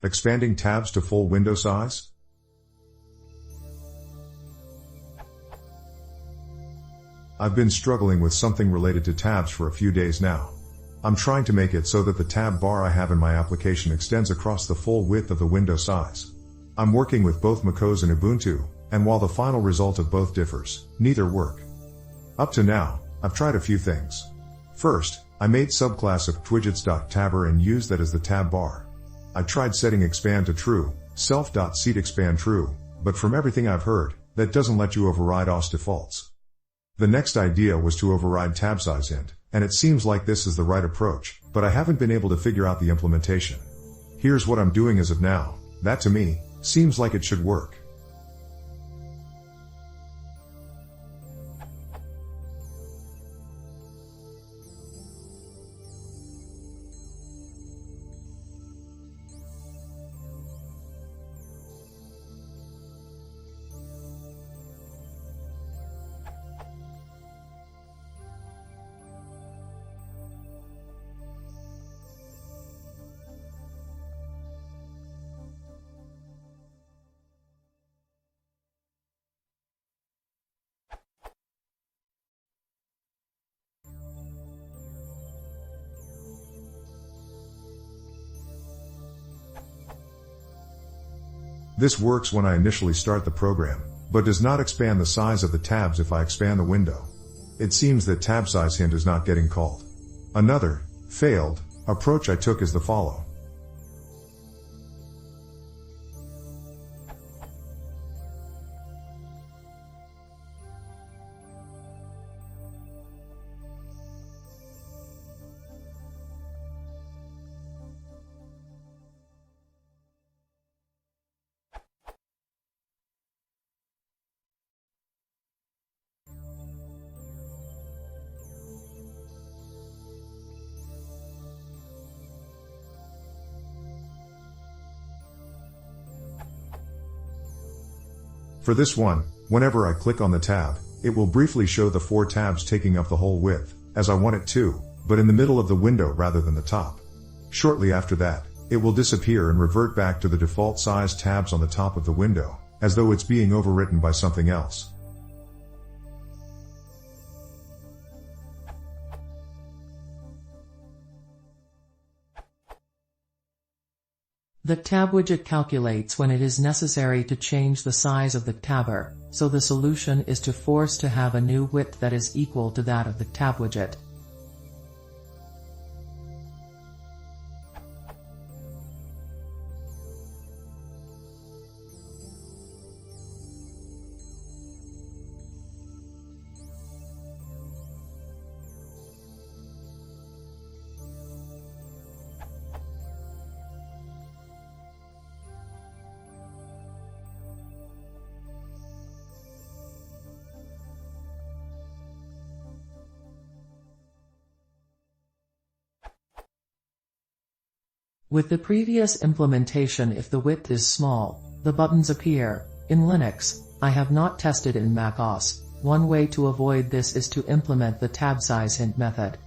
Expanding tabs to full window size? I've been struggling with something related to tabs for a few days now. I'm trying to make it so that the tab bar I have in my application extends across the full width of the window size. I'm working with both macOS and Ubuntu, and while the final result of both differs, neither work. Up to now, I've tried a few things. First, I made subclass of qtabwidget.qtabbar and used that as the tab bar. I tried setting expand to true, self.seatExpand true, but from everything I've heard, that doesn't let you override OS defaults. The next idea was to override tab size int, and it seems like this is the right approach, but I haven't been able to figure out the implementation. Here's what I'm doing as of now. That to me, seems like it should work. This works when I initially start the program, but does not expand the size of the tabs if I expand the window. It seems that tab size hint is not getting called. Another, failed, approach I took is the follow. For this one, whenever I click on the tab, it will briefly show the 4 tabs taking up the whole width, as I want it to, but in the middle of the window rather than the top. Shortly after that, it will disappear and revert back to the default size tabs on the top of the window, as though it's being overwritten by something else. The tab widget calculates when it is necessary to change the size of the qtabbar, so the solution is to force to have a new width that is equal to that of the tab widget. With the previous implementation, if the width is small, the buttons appear. In Linux, I have not tested in macOS. One way to avoid this is to implement the tab size hint method.